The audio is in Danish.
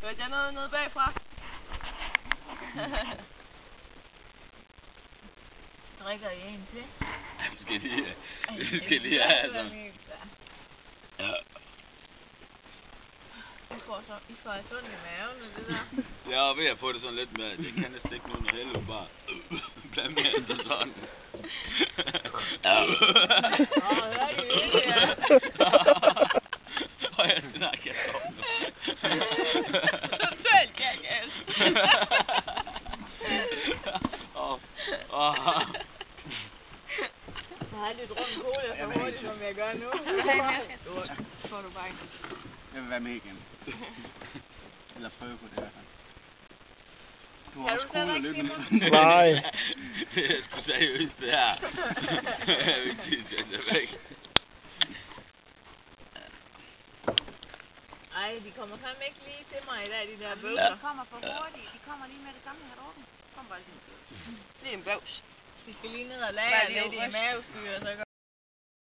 Hørte jeg noget bagfra? Drikker I en til? Ja, vi skal lige have sådan. Ja. I får altså ondt i maven og det der. Jeg er ved at få det sådan lidt med, at jeg kan næsten ikke nu, når helvede bare hvad med det sådan. Hvad er det, ja? Og jeg snakker om nu. Totalt jackass. Jeg har lidt rundt cola så hurtigt, som jeg gør nu. Så får du bare en. Jeg vil være med igen. Eller prøve på det i hvert fald. Du har Kan også du cola selv løbende. ikke, Nej. Det er sgu seriøst, det her. Jeg vil ikke sige, at det er væk. Ej, de kommer fandme ikke lige til mig i dag, de der bøvser. De kommer for hurtigt. De kommer lige med det samme, her åbent. Kom bare lige. Det er en bøvs. Vi skal lige ned og lagre lidt i mavestyret, så